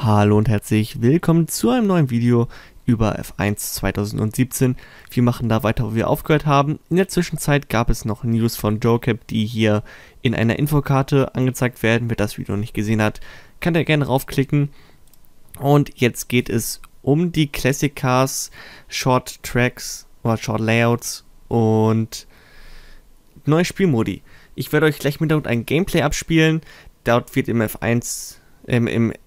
Hallo und herzlich willkommen zu einem neuen Video über F1 2017. Wir machen da weiter, wo wir aufgehört haben. In der Zwischenzeit gab es noch News von Joecap, die hier in einer Infokarte angezeigt werden. Wer das Video nicht gesehen hat, kann da gerne raufklicken. Und jetzt geht es um die Classic Cars, Short Tracks oder Short Layouts und neue Spielmodi. Ich werde euch gleich mit ein Gameplay abspielen. Dort wird im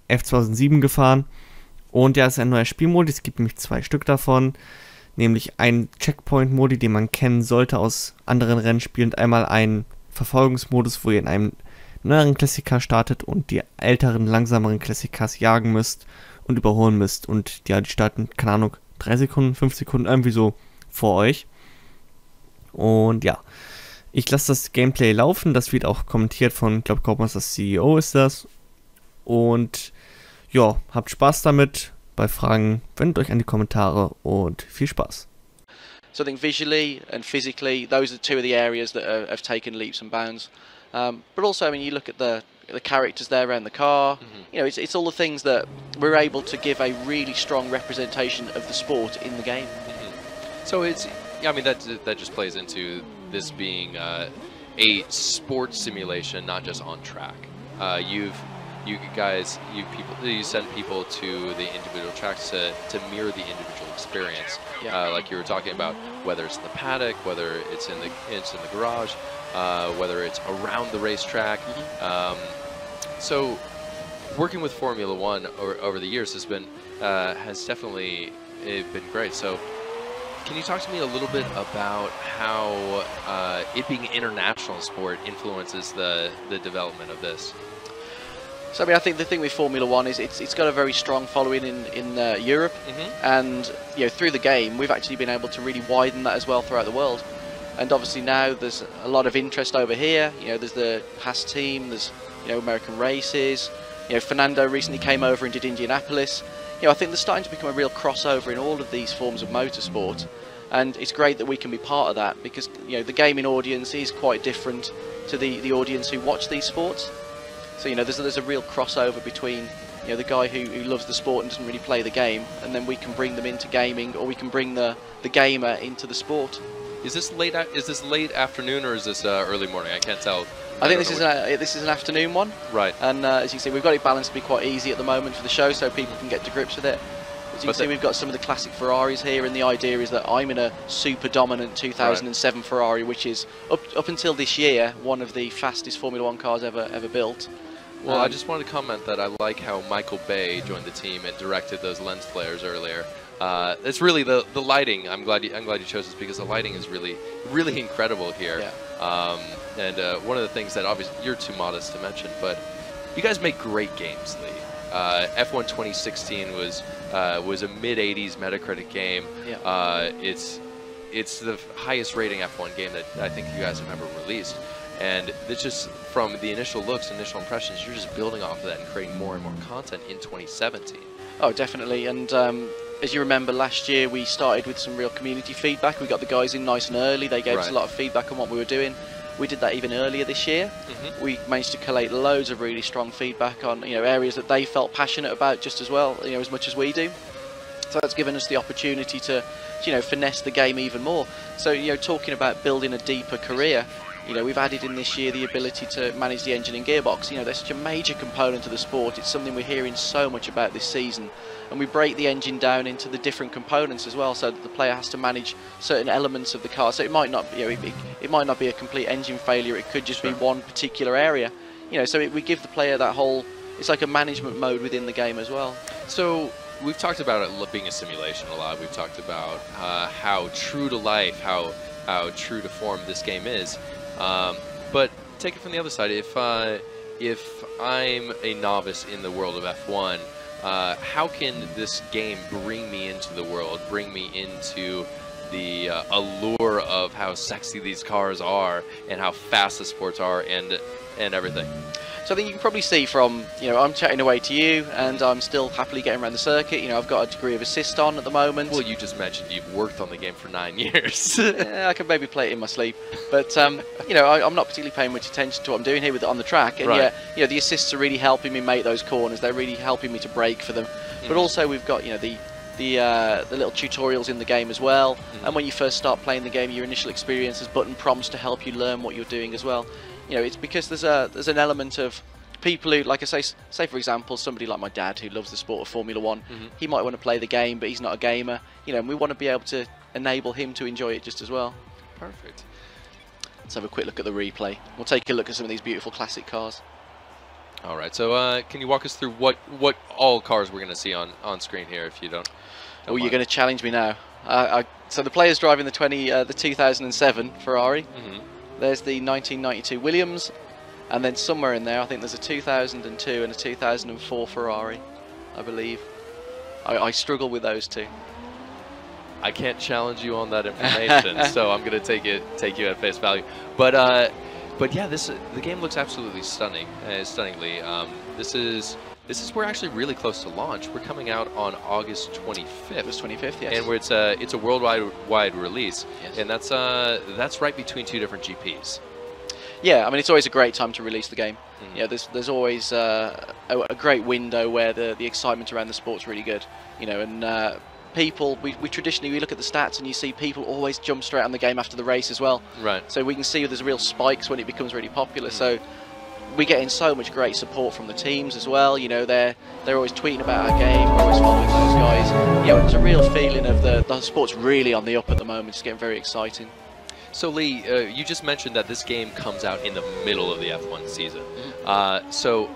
F2007 gefahren. Und ja, es ist ein neuer Spielmodi. Es gibt nämlich 2 Stück davon. Nämlich einen Checkpoint-Modi, den man kennen sollte aus anderen Rennspielen. Und einmal einen Verfolgungsmodus, wo ihr in einem neueren Classic Car startet und die älteren, langsameren Classic Cars jagen müsst und überholen müsst. Und ja, die starten, keine Ahnung, 3 Sekunden, 5 Sekunden, irgendwie so vor euch. Und ja, ich lasse das Gameplay laufen. Das wird auch kommentiert von, ich glaube, Copmasters CEO ist das. Und ja, habt Spaß damit. Bei Fragen wendet euch an die Kommentare und viel Spaß. So I think visually and physically, those are 2 of the areas that have taken leaps and bounds. But also, I mean, you look at the characters there around the car. You know, it's all the things that we're able to give a really strong representation of the sport in the game. So it's, yeah, I mean, that just plays into this being a sports simulation, not just on track. You send people to the individual tracks to mirror the individual experience. Yeah. Like you were talking about, whether it's in the paddock, whether it's in the garage, whether it's around the racetrack. So working with Formula One over the years has definitely been great. So can you talk to me a little bit about how it being an international sport influences the development of this? So I mean, I think the thing with Formula One is it's got a very strong following in Europe, and you know, through the game we've actually been able to really widen that as well throughout the world. And obviously now there's a lot of interest over here. You know, there's the Haas team, there's, you know, American races. You know, Fernando recently came over and did Indianapolis. You know, I think there's starting to become a real crossover in all of these forms of motorsport, and it's great that we can be part of that, because you know, the gaming audience is quite different to the audience who watch these sports. So, you know, there's a real crossover between, you know, the guy who loves the sport and doesn't really play the game, and then we can bring them into gaming, or we can bring the gamer into the sport. Is this late afternoon, or is this early morning? I can't tell. I think this is an afternoon one. Right. And as you can see, we've got it balanced to be quite easy at the moment for the show, so people can get to grips with it. As you can see, we've got some of the classic Ferraris here, and the idea is that I'm in a super dominant 2007 Ferrari, which is up until this year one of the fastest Formula One cars ever built. Well, I just wanted to comment that I like how Michael Bay joined the team and directed those lens flares earlier. It's really the lighting. I'm glad you chose this, because the lighting is really incredible here. Yeah. And one of the things that obviously you're too modest to mention, but you guys make great games, Lee. F1 2016 was a mid-80s Metacritic game. Yeah. It's the highest rating F1 game that I think you guys have ever released. And it's just, from the initial looks, initial impressions, you're just building off of that and creating more and more content in 2017. Oh, definitely. And as you remember, last year we started with some real community feedback. We got the guys in nice and early. They gave us a lot of feedback on what we were doing. We did that even earlier this year. We managed to collate loads of really strong feedback on, you know, areas that they felt passionate about just as well, you know, as much as we do. So that's given us the opportunity to, you know, finesse the game even more. So, you know, talking about building a deeper career, you know, we've added in this year the ability to manage the engine and gearbox. You know, that's such a major component of the sport. It's something we're hearing so much about this season. And we break the engine down into the different components as well, so that the player has to manage certain elements of the car. So it might not, you know, it might not be a complete engine failure. It could just be one particular area. You know, so we give the player that whole. It's like a management mode within the game as well. So we've talked about it being a simulation a lot. We've talked about how true to life, how true to form this game is. But take it from the other side. If I'm a novice in the world of F1, how can this game bring me into the world, bring me into the allure of how sexy these cars are and how fast the sports are and everything? So I think you can probably see from, I'm chatting away to you, and I'm still happily getting around the circuit. I've got a degree of assist on at the moment. Well, you just mentioned you've worked on the game for 9 years. Yeah, I could maybe play it in my sleep, but I'm not particularly paying much attention to what I'm doing here on the track, and yet, the assists are really helping me make those corners. They're really helping me to brake for them. But also we've got, the little tutorials in the game as well. And when you first start playing the game, your initial experience has button prompts to help you learn what you're doing as well. It's because there's an element of people who, like I say for example, somebody like my dad who loves the sport of Formula One. He might want to play the game, but he's not a gamer. And we want to be able to enable him to enjoy it just as well. Perfect. Let's have a quick look at the replay. We'll take a look at some of these beautiful classic cars. All right. So can you walk us through what all cars we're going to see on screen here, if you don't? Oh, you're going to challenge me now. So the player's driving the 2007 Ferrari. There's the 1992 Williams, and then somewhere in there, I think there's a 2002 and a 2004 Ferrari, I believe. I struggle with those two. I can't challenge you on that information, so I'm going to take you at face value. But yeah, the game looks absolutely stunning, stunningly. This is we're actually really close to launch. We're coming out on August 25th. August 25th, yes. And it's a worldwide release, yes. And that's right between two different GPs. Yeah, I mean, it's always a great time to release the game. Yeah, there's always a great window where the excitement around the sport's really good. And people, we traditionally look at the stats and you see people always jump straight on the game after the race as well. Right. So we can see there's real spikes when it becomes really popular. So we get in so much great support from the teams as well. They're always tweeting about our game. We're always following those guys. There's a real feeling of the sport's really on the up at the moment. It's getting very exciting. So Lee, you just mentioned that this game comes out in the middle of the F1 season. So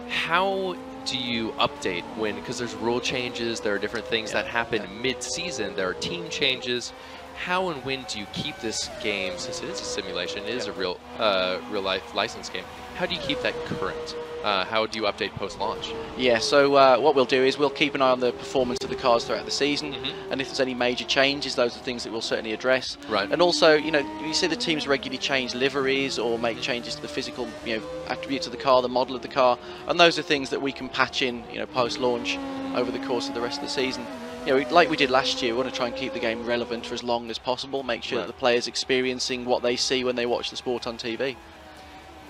how do you update because there's rule changes, there are different things that happen mid-season, there are team changes. How and when do you keep this game, since it is a simulation, it is a real life license game, how do you keep that current? How do you update post-launch? Yeah, so what we'll do is we'll keep an eye on the performance of the cars throughout the season, and if there's any major changes, those are things that we'll certainly address. Right. And also, you see the teams regularly change liveries or make changes to the physical, attributes of the car, the model of the car, and those are things that we can patch in, post-launch over the course of the rest of the season. Like we did last year, we want to try and keep the game relevant for as long as possible, make sure that the players experiencing what they see when they watch the sport on TV.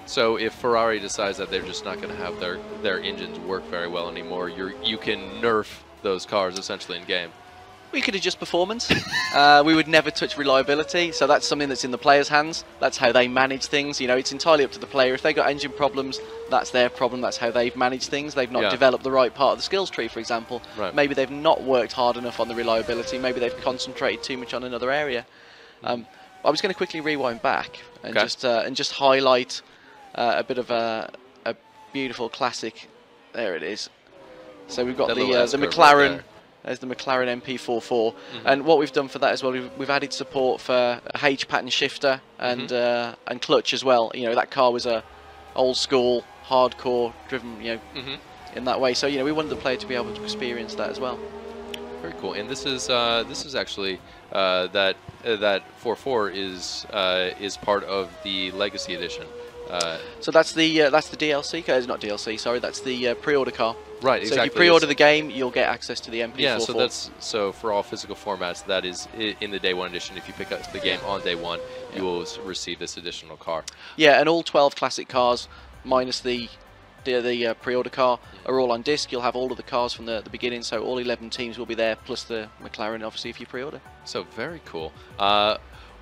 So if Ferrari decides that they're just not going to have their engines work very well anymore, you can nerf those cars essentially in game. We could adjust performance. We would never touch reliability, so that's something that's in the players' hands. That's how they manage things. It's entirely up to the player. If they got engine problems, that's their problem. That's how they've managed things. They've not developed the right part of the skills tree, for example. Right. Maybe they've not worked hard enough on the reliability. Maybe they've concentrated too much on another area. I was going to quickly rewind back and just highlight a bit of a beautiful classic. There it is. So we've got the McLaren. Right. There's the McLaren MP44, and what we've done for that as well, we've added support for a H-pattern shifter and clutch as well. That car was a old school, hardcore driven, in that way. So we wanted the player to be able to experience that as well. Very cool. And this is actually that 44 is part of the Legacy Edition. So that's the DLC car. It's not DLC. Sorry, that's the pre-order car. Right, exactly. So if you pre-order the game, you'll get access to the MP44. Yeah, so for all physical formats, that is in the Day 1 edition. If you pick up the game on Day 1, you will receive this additional car. Yeah, and all 12 classic cars, minus the pre-order car, are all on disc. You'll have all of the cars from the beginning, so all 11 teams will be there, plus the McLaren, obviously, if you pre-order. So very cool.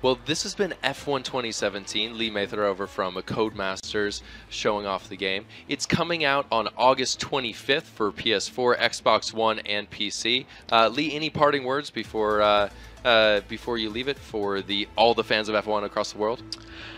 Well, this has been F1 2017. Lee Mather over from Codemasters showing off the game. It's coming out on August 25th for PS4, Xbox One, and PC. Lee, any parting words before you leave it for all the fans of F1 across the world?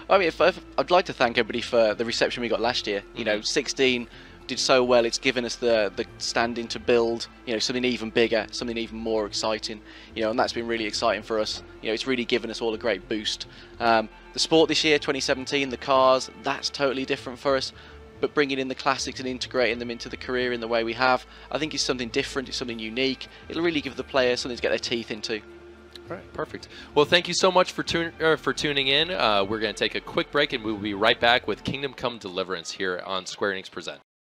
I mean, I'd like to thank everybody for the reception we got last year. 16 did so well. It's given us the standing to build, something even bigger, something even more exciting, and that's been really exciting for us. It's really given us all a great boost. The sport this year, 2017, the cars, that's totally different for us. But bringing in the classics and integrating them into the career in the way we have, I think is something different. It's something unique. It'll really give the players something to get their teeth into. All right, perfect. Well, thank you so much for tuning in. We're going to take a quick break, and we'll be right back with Kingdom Come Deliverance here on Square Enix Present.